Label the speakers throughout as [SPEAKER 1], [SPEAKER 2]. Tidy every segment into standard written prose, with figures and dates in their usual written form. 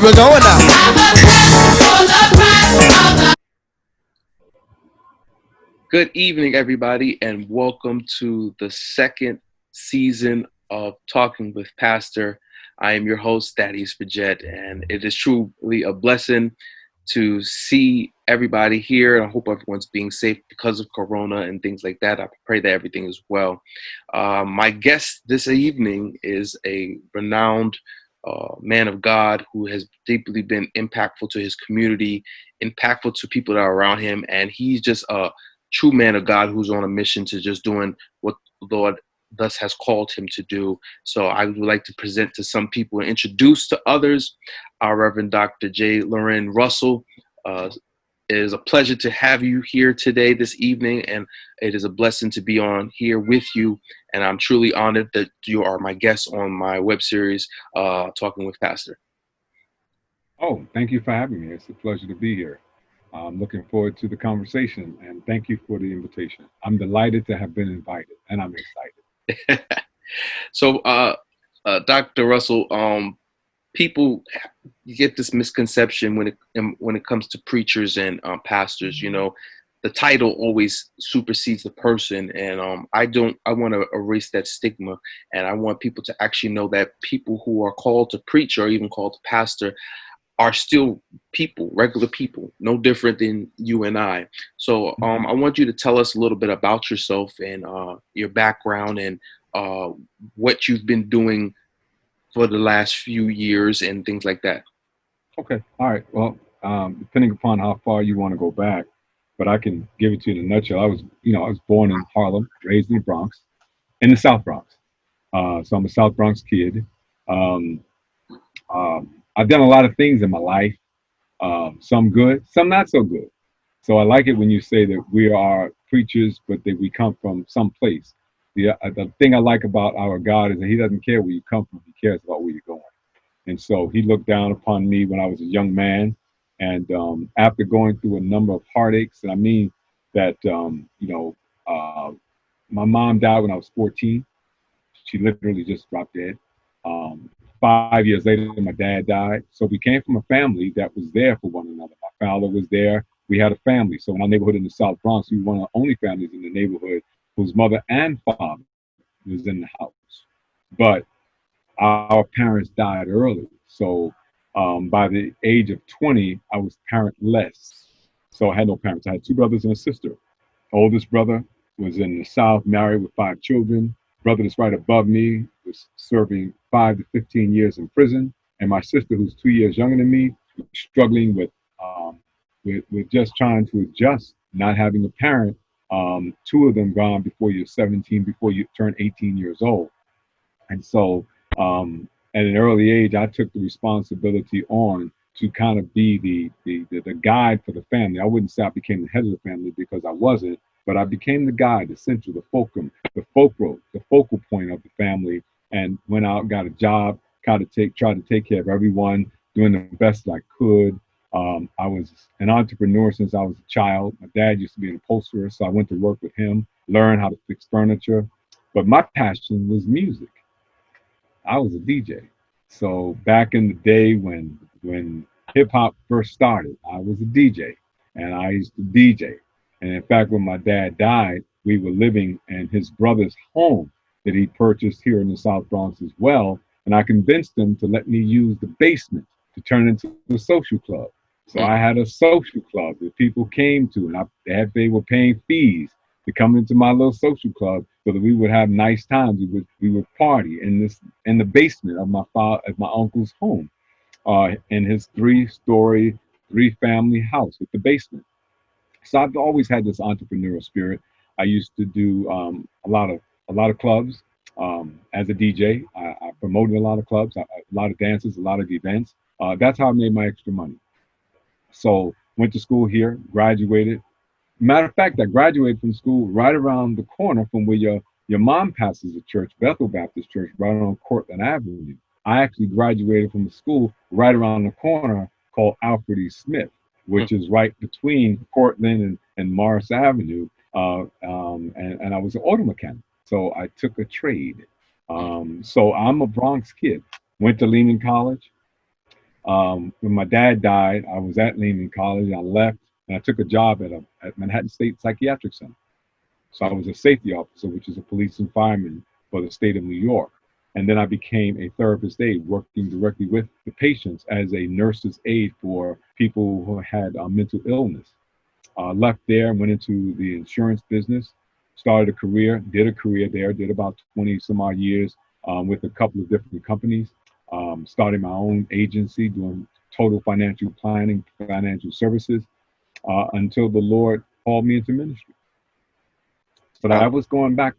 [SPEAKER 1] we're going now.
[SPEAKER 2] Good evening, everybody, and welcome to the second season of Talking with Pastor. I am your host, Thaddeus Paget, and it is truly a blessing to see everybody here. I hope everyone's being safe because of Corona and things like that. I pray that everything is well. My guest this evening is a renowned man of God who has deeply been impactful to his community, impactful to people that are around him, and he's just a true man of God who's on a mission to just doing what the Lord thus has called him to do. So I would like to present to some people and introduce to others our Reverend Dr. J. Loren Russell. It is a pleasure to have you here today, this evening, and it is a blessing to be on here with you. And I'm truly honored that you are my guest on my web series, Talking with Pastor.
[SPEAKER 3] Oh, thank you for having me. It's a pleasure to be here. I'm looking forward to the conversation and thank you for the invitation. I'm delighted to have been invited and I'm excited.
[SPEAKER 2] So, Dr. Russell, people get this misconception when it comes to preachers and pastors. You know, the title always supersedes the person, and I want to erase that stigma, and I want people to actually know that people who are called to preach or even called to pastor are still people, regular people, no different than you and I. So I want you to tell us a little bit about yourself and your background and what you've been doing for the last few years and things like that.
[SPEAKER 3] Okay. All right. Well, depending upon how far you want to go back, but I can give it to you in a nutshell. I was born in Harlem, raised in the Bronx, in the South Bronx. So I'm a South Bronx kid. Um, I've done a lot of things in my life, some good, some not so good. So I like it when you say that we are preachers, but that we come from some place. The thing I like about our God is that He doesn't care where you come from; He cares about where you're going. And so He looked down upon me when I was a young man, and after going through a number of heartaches, and I mean that my mom died when I was 14. She literally just dropped dead. 5 years later, my dad died. So we came from a family that was there for one another. My father was there. We had a family. So in our neighborhood in the South Bronx, we were one of the only families in the neighborhood whose mother and father was in the house. But our parents died early. So by the age of 20, I was parentless. So I had no parents. I had two brothers and a sister. Oldest brother was in the South, married with 5 children. Brother that's right above me was serving 5 to 15 years in prison. And my sister, who's 2 years younger than me, was struggling with just trying to adjust, not having a parent. Two of them gone before you're 17, before you turn 18 years old. And so at an early age, I took the responsibility on to kind of be the guide for the family. I wouldn't say I became the head of the family because I wasn't, but I became the guide, the central, the focal point of the family, and went out, got a job, tried to take care of everyone, doing the best I could. I was an entrepreneur since I was a child. My dad used to be an upholsterer, so I went to work with him, learned how to fix furniture. But my passion was music. I was a DJ. So back in the day when hip hop first started, I was a DJ and I used to DJ. And in fact, when my dad died, we were living in his brother's home that he purchased here in the South Bronx as well. And I convinced him to let me use the basement to turn it into a social club. So I had a social club that people came to, and they were paying fees to come into my little social club so that we would have nice times. We would party in the basement of my uncle's home, in his 3-story, 3-family house with the basement. So I've always had this entrepreneurial spirit. I used to do a lot of clubs as a DJ. I promoted a lot of clubs, a lot of dances, a lot of events. That's how I made my extra money. So went to school here, graduated. Matter of fact, I graduated from school right around the corner from where your mom pastors a church, Bethel Baptist Church, right on Cortland Avenue. I actually graduated from a school right around the corner called Alfred E. Smith, which is right between Cortland and Morris Avenue. And I was an auto mechanic, so I took a trade. So I'm a Bronx kid. Went to Lehman College. When my dad died, I was at Lehman College. I left and I took a job at Manhattan State Psychiatric Center. So I was a safety officer, which is a police and fireman for the state of New York. And then I became a therapist aide, working directly with the patients as a nurse's aide for people who had mental illness. Left there, went into the insurance business, started a career, did a career there, did about 20 some odd years with a couple of different companies. Started my own agency doing total financial planning, financial services until the Lord called me into ministry. So that
[SPEAKER 2] Wow.
[SPEAKER 3] was going back.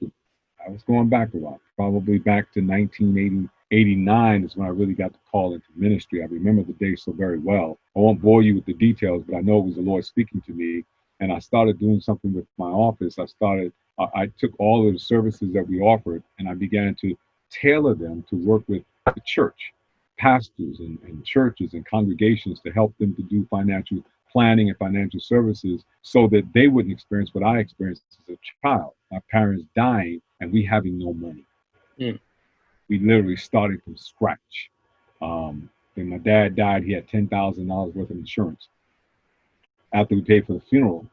[SPEAKER 3] I was going back a while, probably back to 1980, 89 is when I really got the call into ministry. I remember the day so very well. I won't bore you with the details, but I know it was the Lord speaking to me. And I started doing something with my office. I took all of the services that we offered and I began to tailor them to work with the church, pastors and churches and congregations to help them to do financial planning and financial services so that they wouldn't experience what I experienced as a child. My parents dying and we having no money.
[SPEAKER 2] Mm.
[SPEAKER 3] We literally started from scratch. When my dad died, he had $10,000 worth of insurance after we paid for the funeral.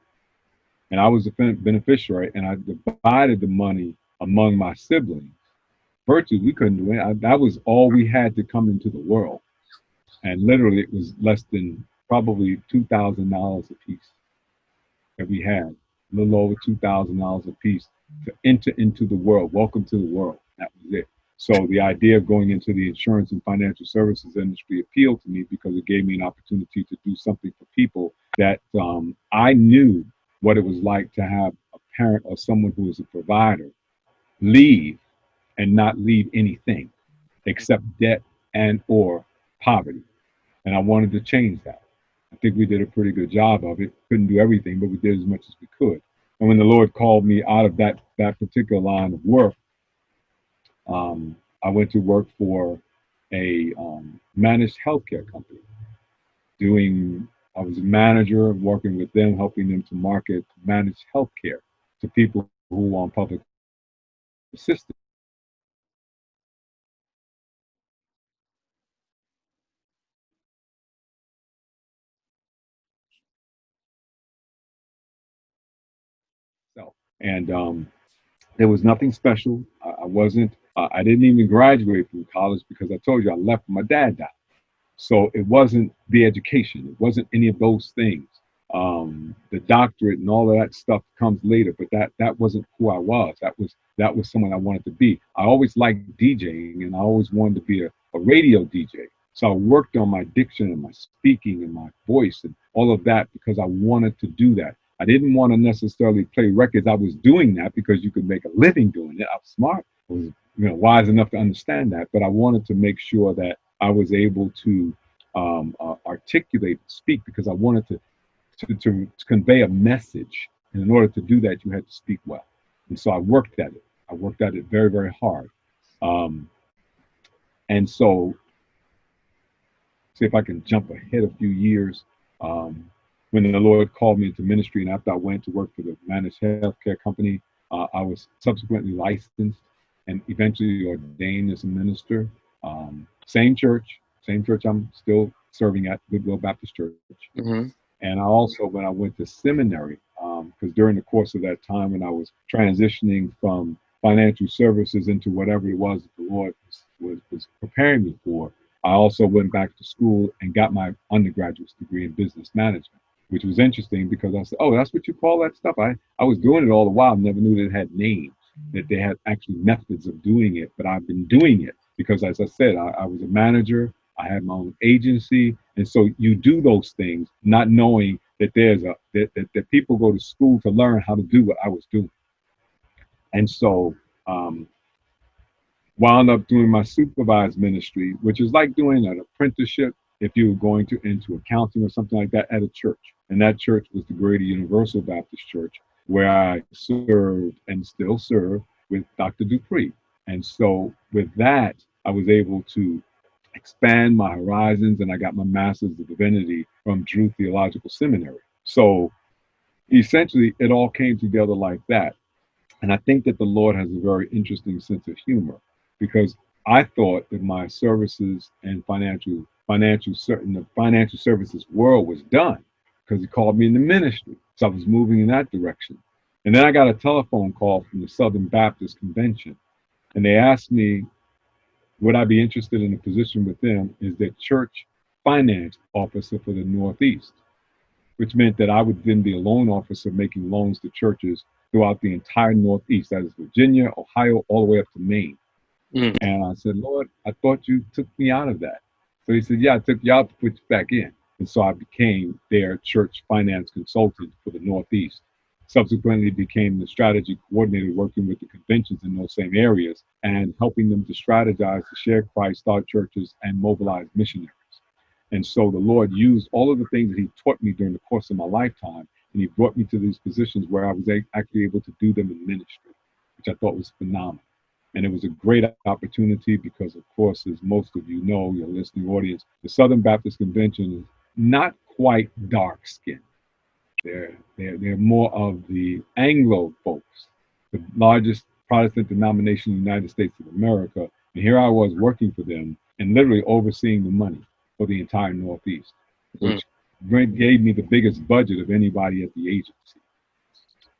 [SPEAKER 3] And I was the beneficiary and I divided the money among my siblings. Virtually, we couldn't do it. That was all we had to come into the world. And literally, it was less than probably $2,000 a piece that we had, a little over $2,000 a piece to enter into the world. Welcome to the world. That was it. So the idea of going into the insurance and financial services industry appealed to me because it gave me an opportunity to do something for people that I knew what it was like to have a parent or someone who is a provider leave and not leave anything except debt and or poverty. And I wanted to change that. I think we did a pretty good job of it. Couldn't do everything, but we did as much as we could. And when the Lord called me out of that particular line of work, I went to work for a managed healthcare company. Doing, I was a manager, working with them, helping them to market managed healthcare to people who are on public assistance. And there was nothing special. I wasn't. I didn't even graduate from college because I told you I left when my dad died. So it wasn't the education. It wasn't any of those things. The doctorate and all of that stuff comes later, but that wasn't who I was. That was someone I wanted to be. I always liked DJing, and I always wanted to be a radio DJ. So I worked on my diction and my speaking and my voice and all of that because I wanted to do that. I didn't want to necessarily play records. I was doing that because you could make a living doing it. I was smart. I was wise enough to understand that, but I wanted to make sure that I was able to articulate, speak, because I wanted to convey a message. And in order to do that, you had to speak well. And so I worked at it. I worked at it very, very hard. Um, and so, see if I can jump ahead a few years. Um, when the Lord called me into ministry, and after I went to work for the managed healthcare company, I was subsequently licensed and eventually ordained as a minister. Same church I'm still serving at, Goodwill Baptist Church.
[SPEAKER 2] Mm-hmm.
[SPEAKER 3] And I also, when I went to seminary, because during the course of that time when I was transitioning from financial services into whatever it was that the Lord was preparing me for, I also went back to school and got my undergraduate degree in business management, which was interesting because I said, oh, that's what you call that stuff? I was doing it all the while, never knew that it had names, that they had actually methods of doing it, but I've been doing it because, as I said, I was a manager. I had my own agency. And so you do those things not knowing that that people go to school to learn how to do what I was doing. And so um, wound up doing my supervised ministry, which is like doing an apprenticeship if you were going to into accounting or something like that at a church. And that church was the Greater Universal Baptist Church, where I served and still serve with Dr. Dupree. And so with that, I was able to expand my horizons and I got my master's of divinity from Drew Theological Seminary. So essentially, it all came together like that. And I think that the Lord has a very interesting sense of humor because I thought that my services and financial the financial services world was done because he called me in the ministry. So I was moving in that direction. And then I got a telephone call from the Southern Baptist Convention, and they asked me, would I be interested in a position with them as their church finance officer for the Northeast, which meant that I would then be a loan officer making loans to churches throughout the entire Northeast. That is Virginia, Ohio, all the way up to Maine.
[SPEAKER 2] Mm.
[SPEAKER 3] And I said, Lord, I thought you took me out of that. So he said, yeah, I took you out to put you back in. And so I became their church finance consultant for the Northeast. Subsequently became the strategy coordinator working with the conventions in those same areas and helping them to strategize, to share Christ, start churches, and mobilize missionaries. And so the Lord used all of the things that he taught me during the course of my lifetime, and he brought me to these positions where I was actually able to do them in ministry, which I thought was phenomenal. And it was a great opportunity because, of course, as most of you know, your listening audience, the Southern Baptist Convention is not quite dark skinned. They're more of the Anglo folks, the largest Protestant denomination in the United States of America. And here I was working for them and literally overseeing the money for the entire Northeast,
[SPEAKER 2] Mm.
[SPEAKER 3] which gave me the biggest budget of anybody at the agency,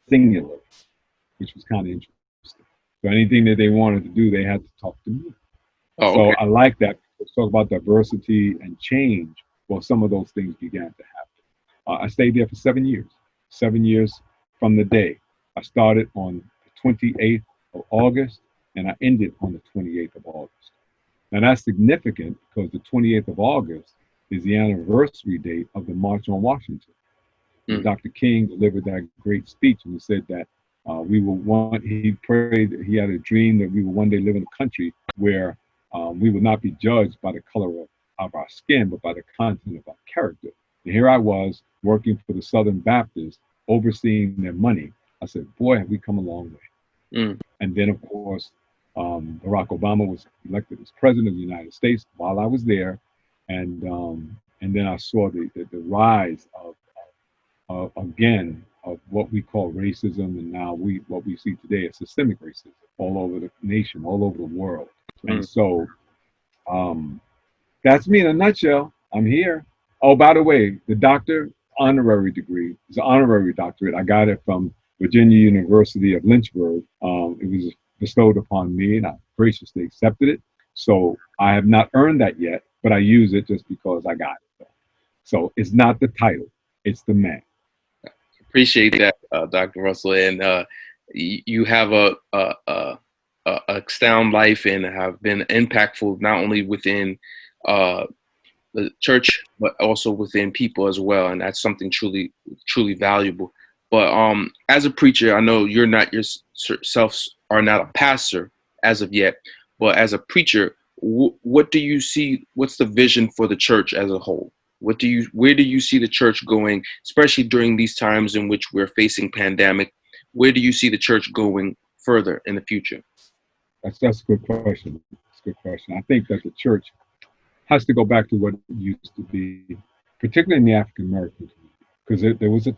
[SPEAKER 3] singular, which was kind of interesting. So anything that they wanted to do, they had to talk to me.
[SPEAKER 2] Oh,
[SPEAKER 3] So
[SPEAKER 2] okay.
[SPEAKER 3] I like that. Let's talk about diversity and change. Well, some of those things began to happen. I stayed there for 7 years, 7 years from the day. I started on the 28th of August and I ended on the 28th of August. Now that's significant because the 28th of August is the anniversary date of the March on Washington. When
[SPEAKER 2] Mm.
[SPEAKER 3] Dr. King delivered that great speech and he said that he prayed, he had a dream that we would one day live in a country where we would not be judged by the color of our skin, but by the content of our character. And here I was working for the Southern Baptists, overseeing their money. I said, boy, have we come a long way.
[SPEAKER 2] Mm.
[SPEAKER 3] And then, of course, Barack Obama was elected as president of the United States while I was there. And then I saw the rise again of what we call racism, and now what we see today is systemic racism all over the nation, all over the world.
[SPEAKER 2] Mm.
[SPEAKER 3] And so um, that's me in a nutshell. I'm here. Oh, by the way, the doctor honorary degree is an honorary doctorate. I got it from Virginia University of Lynchburg. It was bestowed upon me, and I graciously accepted it. So I have not earned that yet, but I use it just because I got it. So it's not the title; it's the man.
[SPEAKER 2] Appreciate that, Dr. Russell. And you have a astound life and have been impactful not only within uh, the church but also within people as well. And that's something truly valuable. But as a preacher, I know you're not yourself are not a pastor as of yet. But as a preacher, what do you see? What's the vision for the church as a whole? Where do you see the church going, especially during these times in which we're facing pandemic? Where do you see the church going further in the future?
[SPEAKER 3] That's a good question. That's a good question. I think that the church has to go back to what it used to be, particularly in the African American community, because there was a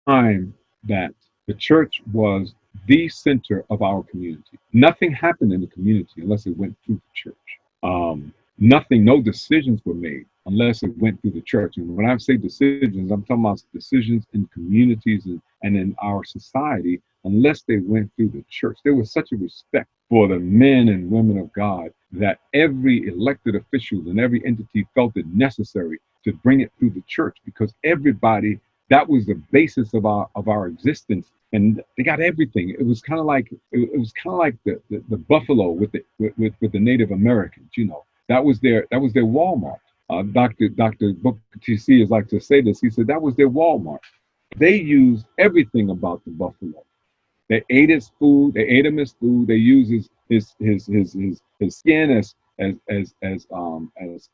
[SPEAKER 3] time that the church was the center of our community. Nothing happened in the community unless it went through the church. No decisions were made unless it went through the church. And when I say decisions, I'm talking about decisions in communities and in our society, unless they went through the church. There was such a respect for the men and women of God that every elected official and every entity felt it necessary to bring it through the church because everybody, that was the basis of our existence. And they got everything. It was kind of like the buffalo with the Native Americans, you know. That was their Walmart. Dr. Booker TC is like to say this. He said that was their Walmart. They used everything about the buffalo. They ate his food. They ate him his food. They used his skin as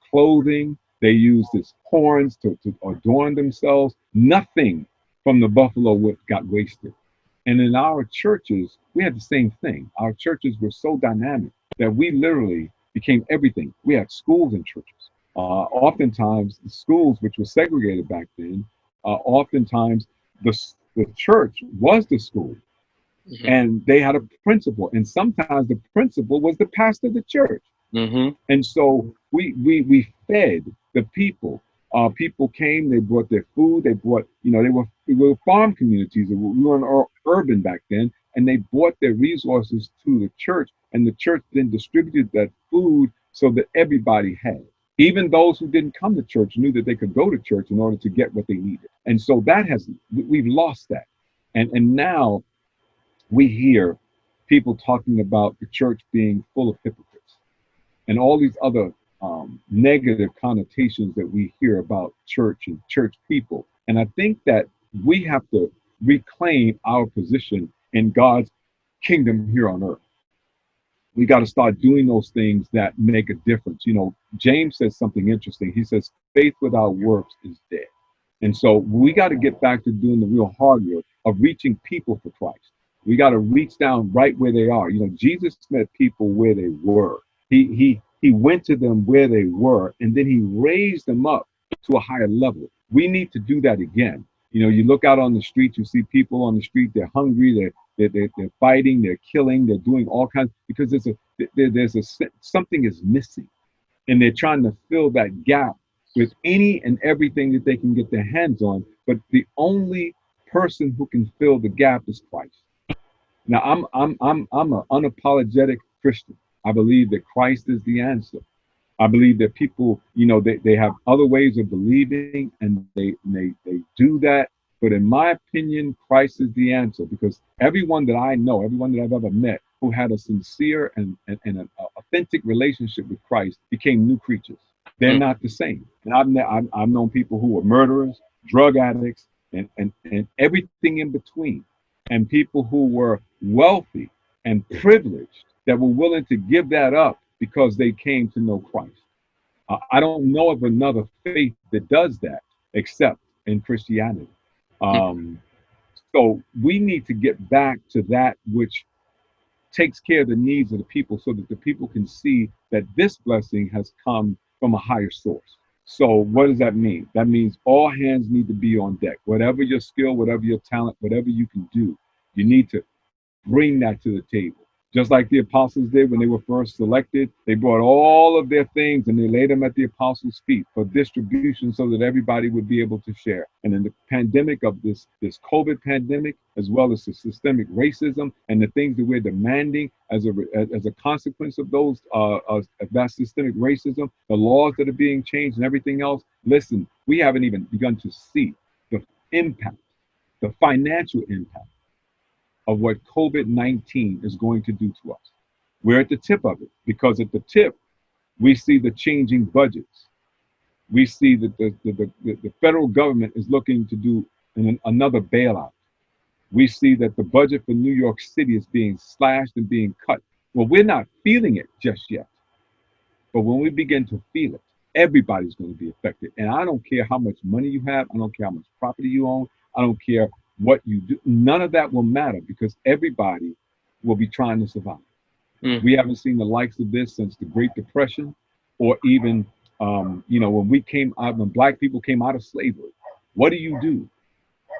[SPEAKER 3] clothing. They used his horns to adorn themselves. Nothing from the buffalo got wasted. And in our churches, we had the same thing. Our churches were so dynamic that we literally became everything. We had schools and churches. Oftentimes, the schools, which were segregated back then, oftentimes the church was the school.
[SPEAKER 2] Mhm.
[SPEAKER 3] And they had a principal. And sometimes the principal was the pastor of the church.
[SPEAKER 2] Mm-hmm.
[SPEAKER 3] And so we fed the people. People came, they brought their food, they brought, they were farm communities. We were urban back then, and they brought their resources to the church, and the church then distributed that food so that everybody had. Even those who didn't come to church knew that they could go to church in order to get what they needed. And so we've lost that. And now we hear people talking about the church being full of hypocrites and all these other negative connotations that we hear about church and church people. And I think that we have to reclaim our position in God's kingdom here on earth. We got to start doing those things that make a difference. James says something interesting. He says, faith without works is dead. And so we got to get back to doing the real hard work of reaching people for Christ. We got to reach down right where they are. Jesus met people where they were. He went to them where they were, and then he raised them up to a higher level. We need to do that again. You look out on the street, you see people on the street. They're hungry. They're fighting. They're killing. They're doing all kinds because there's something is missing, and they're trying to fill that gap with any and everything that they can get their hands on. But the only person who can fill the gap is Christ. Now I'm an unapologetic Christian. I believe that Christ is the answer. I believe that people, they have other ways of believing, and they do that. But in my opinion, Christ is the answer, because everyone that I know, everyone that I've ever met who had a sincere and an authentic relationship with Christ became new creatures. They're
[SPEAKER 2] Mm.
[SPEAKER 3] not the same. And I've known people who were murderers, drug addicts, and everything in between, and people who were wealthy and privileged that were willing to give that up because they came to know Christ. I don't know of another faith that does that except in Christianity. Um, so we need to get back to that which takes care of the needs of the people so that the people can see that this blessing has come from a higher source. So what does that mean? That means all hands need to be on deck. Whatever your skill, whatever your talent, whatever you can do, you need to bring that to the table. Just like the apostles did when they were first selected, they brought all of their things and they laid them at the apostles' feet for distribution so that everybody would be able to share. And in the pandemic of this COVID pandemic, as well as the systemic racism and the things that we're demanding as a consequence of that systemic racism, the laws that are being changed and everything else. Listen, we haven't even begun to see the impact, the financial impact of what COVID-19 is going to do to us. We're at the tip of it, because at the tip, we see the changing budgets. We see that the federal government is looking to do another bailout. We see that the budget for New York City is being slashed and being cut. Well, we're not feeling it just yet. But when we begin to feel it, everybody's going to be affected. And I don't care how much money you have. I don't care how much property you own. I don't care what you do. None of that will matter, because everybody will be trying to survive.
[SPEAKER 2] Mm.
[SPEAKER 3] We haven't seen the likes of this since the Great Depression, or even, when Black people came out of slavery. What do you do?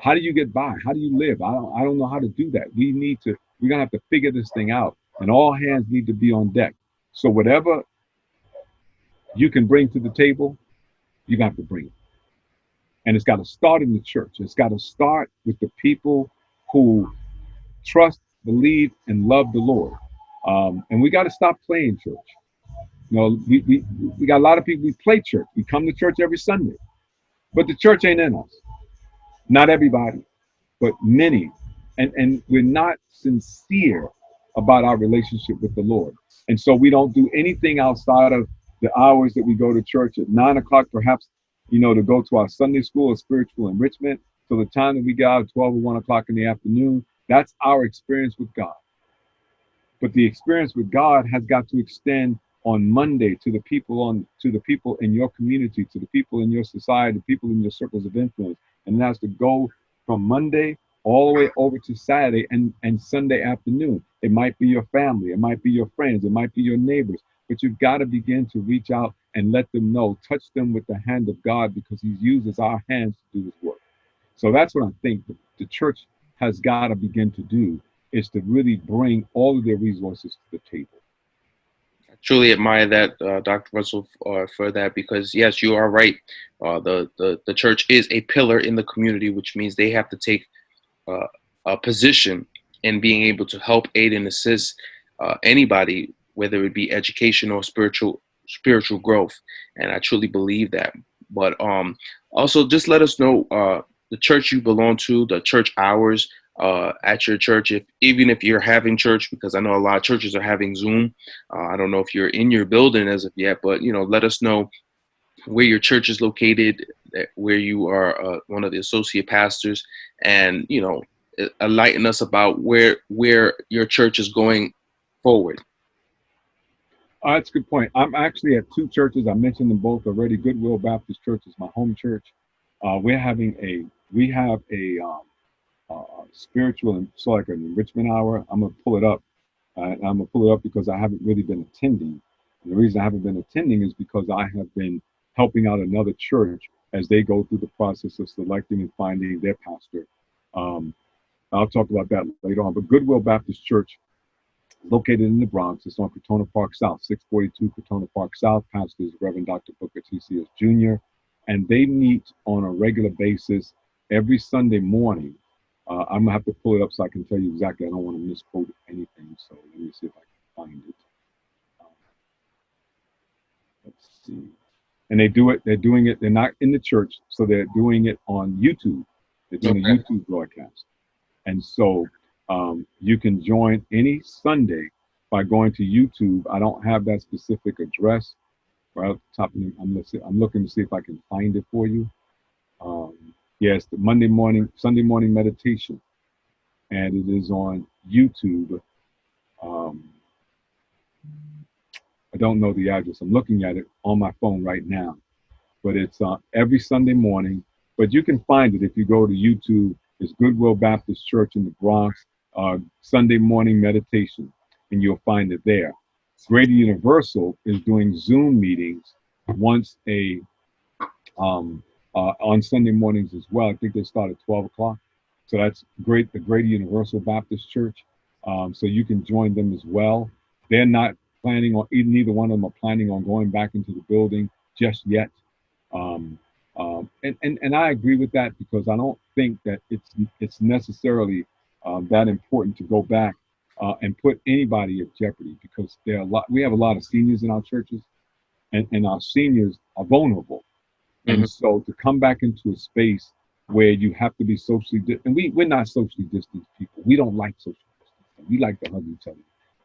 [SPEAKER 3] How do you get by? How do you live? I don't know how to do that. We're going to have to figure this thing out. And all hands need to be on deck. So whatever you can bring to the table, you got to bring it. And it's got to start in the church. It's got to start with the people who trust, believe, and love the Lord. And we got to stop playing church. We got a lot of people, we play church. We come to church every Sunday, but the church ain't in us. Not everybody, but many. And we're not sincere about our relationship with the Lord. And so we don't do anything outside of the hours that we go to church at 9 o'clock, perhaps, to go to our Sunday school or spiritual enrichment. So the time that we get out at 12 or 1 o'clock in the afternoon, that's our experience with God. But the experience with God has got to extend on Monday to the people in your community, to the people in your society, the people in your circles of influence. And it has to go from Monday all the way over to Saturday and Sunday afternoon. It might be your family, it might be your friends, it might be your neighbors, but you've got to begin to reach out and let them know, touch them with the hand of God, because he uses our hands to do his work. So that's what I think the church has got to begin to do, is to really bring all of their resources to the table.
[SPEAKER 2] truly admire that, Dr. Russell, for that, because yes, you are right. The church is a pillar in the community, which means they have to take uh, a position in being able to help aid and assist anybody, whether it be education or spiritual growth. And I truly believe that. But also, just let us know the church you belong to, the church hours at your church, if even if you're having church, because I know a lot of churches are having Zoom. I don't know if you're in your building as of yet, but let us know where your church is located, where you are one of the associate pastors, and enlighten us about where your church is going forward.
[SPEAKER 3] That's a good point. I'm actually at two churches. I mentioned them both already. Goodwill Baptist Church is my home church. We have a spiritual and so like an enrichment hour. I'm gonna pull it up. And I'm gonna pull it up because I haven't really been attending. And the reason I haven't been attending is because I have been helping out another church as they go through the process of selecting and finding their pastor. Um, I'll talk about that later on. But Goodwill Baptist Church, located in the Bronx, it's on Crotona Park South, 642 Crotona Park South. Pastor is Reverend Dr. Booker T.C.S. Jr. And they meet on a regular basis every Sunday morning. I'm gonna have to pull it up so I can tell you exactly. I don't want to misquote anything. So let me see if I can find it. Um, let's see. And they do it. They're doing it. They're not in the church, so they're doing it on YouTube. They're doing a
[SPEAKER 2] Okay.
[SPEAKER 3] YouTube broadcast. And so you can join any Sunday by going to YouTube. I don't have that specific address right up top. I'm looking to see if I can find it for you. Um, yes, the Sunday morning meditation, and it is on YouTube. Um, I don't know the address. I'm looking at it on my phone right now, but it's every Sunday morning. But you can find it if you go to YouTube. It's Goodwill Baptist Church in the Bronx, Sunday morning meditation, and you'll find it there. Greater Universal is doing Zoom meetings once um, on Sunday mornings as well. I think they start at 12 o'clock. So that's great. The Greater Universal Baptist Church. So you can join them as well. They're not planning on, neither one of them are planning on going back into the building just yet. Um, and I agree with that because I don't think that it's necessarily that important to go back and put anybody at jeopardy because we have a lot of seniors in our churches and our seniors are vulnerable.
[SPEAKER 2] Hmm.
[SPEAKER 3] And so to come back into a space where you have to be and we're not socially distant people. We don't like social distancing. We like to hug each other,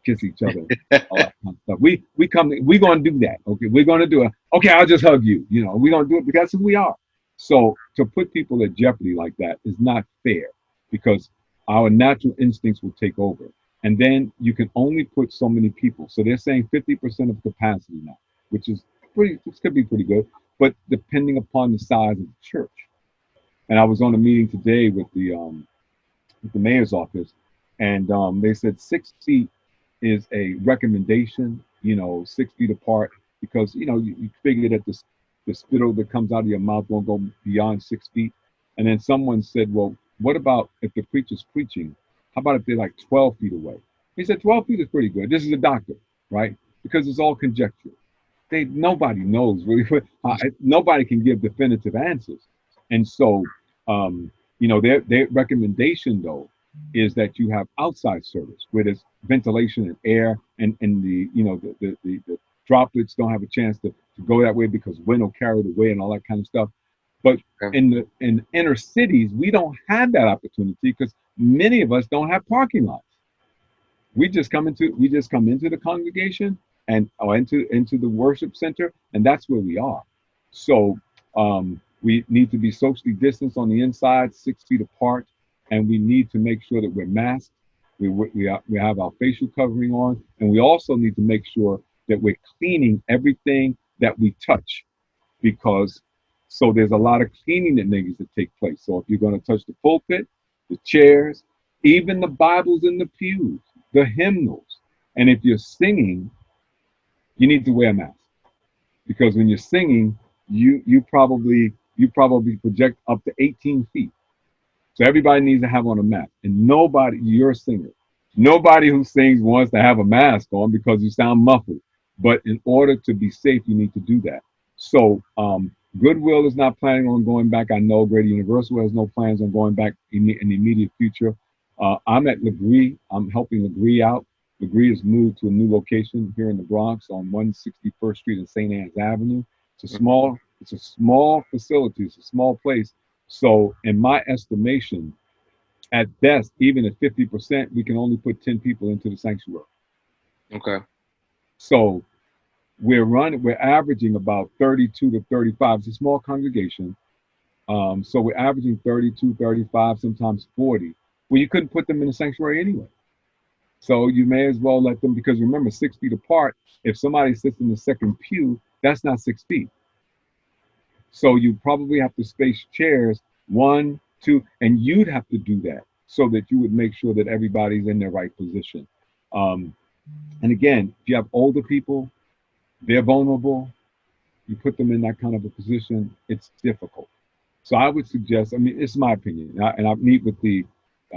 [SPEAKER 3] kiss each other, all that kind of stuff. We're gonna do that. Okay, we're gonna do it. Okay, I'll just hug you. We're gonna do it because who we are. So to put people at jeopardy like that is not fair because our natural instincts will take over. And then you can only put so many people. So they're saying 50% of capacity now, which could be pretty good, but depending upon the size of the church. And I was on a meeting today with the mayor's office, and they said 6 feet is a recommendation. 6 feet apart because you figure that the spittle that comes out of your mouth won't go beyond 6 feet. And then someone said, well, what about if the preacher's preaching? How about if they're like 12 feet away? He said 12 feet is pretty good. This is a doctor, right? Because it's all conjecture. Nobody knows really. Nobody can give definitive answers, and so their recommendation though is that you have outside service where there's ventilation and air, and the droplets don't have a chance to go that way because wind will carry it away and all that kind of stuff. But
[SPEAKER 2] Okay.
[SPEAKER 3] in inner cities, we don't have that opportunity because many of us don't have parking lots. We just come into the congregation and or into the worship center, and that's where we are. So we need to be socially distanced on the inside, 6 feet apart, and we need to make sure that we're masked. We have our facial covering on, and we also need to make sure that we're cleaning everything that we touch because so there's a lot of cleaning that needs to take place. So if you're going to touch the pulpit, the chairs, even the Bibles in the pews, the hymnals, and if you're singing, you need to wear a mask because when you're singing, you probably project up to 18 feet. So everybody needs to have on a mask, and you're a singer. Nobody who sings wants to have a mask on because you sound muffled. But in order to be safe, you need to do that. So Goodwill is not planning on going back. I know Greater Universal has no plans on going back in the immediate future. I'm at Legree. I'm helping Legree out. Legree has moved to a new location here in the Bronx on 161st Street and St. Anne's Avenue. It's a small facility. It's a small place. So, in my estimation, at best, even at 50%, we can only put 10 people into the sanctuary.
[SPEAKER 2] Okay.
[SPEAKER 3] So we're averaging about 32 to 35. It's a small congregation. So we're averaging 32, 35, sometimes 40. Well, you couldn't put them in the sanctuary anyway. So you may as well let them, because remember, 6 feet apart, if somebody sits in the second pew, that's not 6 feet. So you probably have to space chairs one, two, and you'd have to do that so that you would make sure that everybody's in their right position. Um, and again, if you have older people, they're vulnerable, you put them in that kind of a position, it's difficult. So I would suggest, I mean, it's my opinion, and I meet with the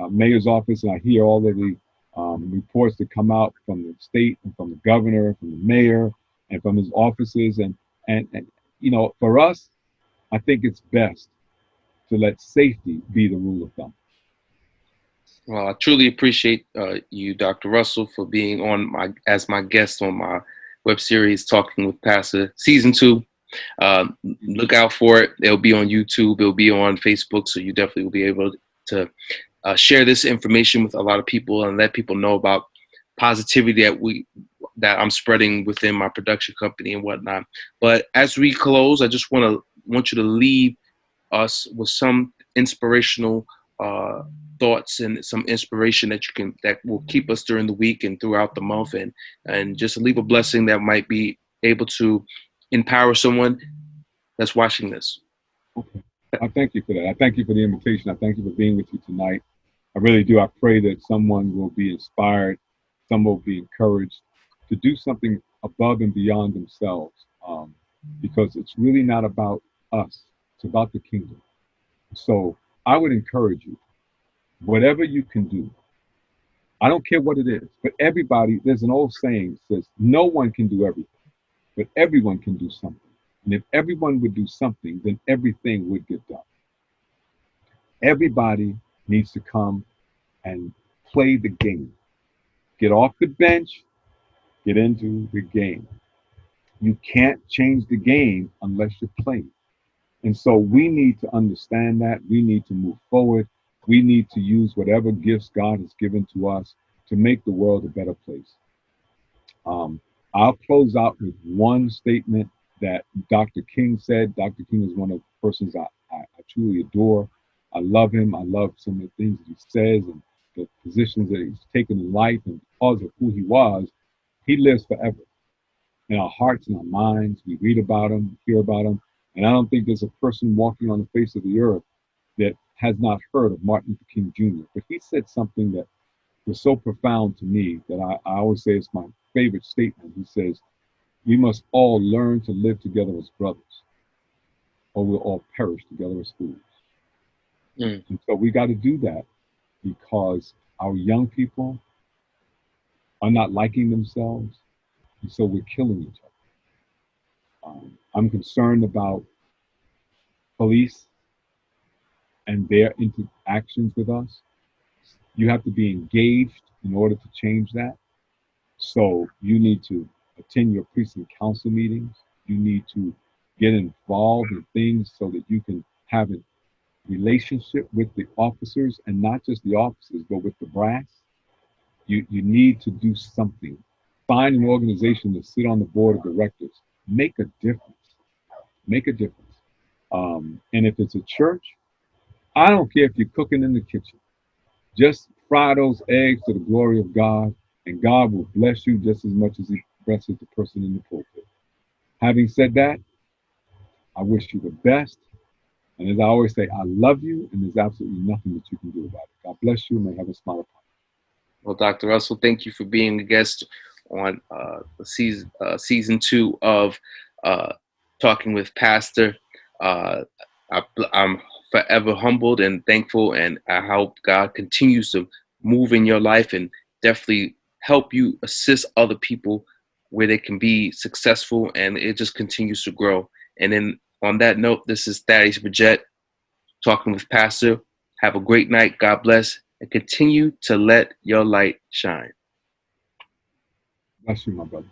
[SPEAKER 3] mayor's office and I hear all of the reports that come out from the state and from the governor, from the mayor, and from his offices. And for us, I think it's best to let safety be the rule of thumb.
[SPEAKER 2] Well, I truly appreciate you, Dr. Russell, for being on as my guest on my web series, Talking with Pastor, season 2. Look out for it. It'll be on YouTube. It'll be on Facebook. So you definitely will be able to share this information with a lot of people and let people know about positivity that I'm spreading within my production company and whatnot. But as we close, I just want you to leave us with some inspirational thoughts and some inspiration that will keep us during the week and throughout the month, and just leave a blessing that might be able to empower someone that's watching this.
[SPEAKER 3] Okay. I thank you for that. I thank you for the invitation. I thank you for being with you tonight. I really do. I pray that someone will be inspired, someone will be encouraged to do something above and beyond themselves, because it's really not about us, it's about the kingdom. So I would encourage you, whatever you can do. I don't care what it is, but everybody, there's an old saying that says, no one can do everything, but everyone can do something. And if everyone would do something, then everything would get done. Everybody needs to come and play the game. Get off the bench, get into the game. You can't change the game unless you play. And so we need to understand that. We need to move forward. We need to use whatever gifts God has given to us to make the world a better place. I'll close out with one statement that Dr. King said. Dr. King is one of the persons I truly adore. I love him. I love some of the things that he says and the positions that he's taken in life. And because of who he was, he lives forever in our hearts and our minds. We read about him, hear about him. And I don't think there's a person walking on the face of the earth that has not heard of Martin Luther King Jr. But he said something that was so profound to me that I always say it's my favorite statement. He says, we must all learn to live together as brothers, or we'll all perish together as fools. And so we got to do that because our young people are not liking themselves. And so we're killing each other. I'm concerned about police and their interactions with us. You have to be engaged in order to change that. So you need to attend your precinct council meetings. You need to get involved in things so that you can have a relationship with the officers, and not just the officers, but with the brass. You need to do something. Find an organization to sit on the board of directors. Make a difference. Make a difference. And if it's a church, I don't care if you're cooking in the kitchen. Just fry those eggs to the glory of God, and God will bless you just as much as He blesses the person in the pulpit. Having said that, I wish you the best. And as I always say, I love you, and there's absolutely nothing that you can do about it. God bless you, and may have a smile upon
[SPEAKER 2] Well, Dr. Russell, thank you for being a guest on the season 2 of Talking with Pastor. Uh, I'm forever humbled and thankful, and I hope God continues to move in your life and definitely help you assist other people where they can be successful, and it just continues to grow. And then on that note, this is Thaddeus Bridget talking with Pastor. Have a great night. God bless, and continue to let your light shine.
[SPEAKER 3] Bless you, my brother.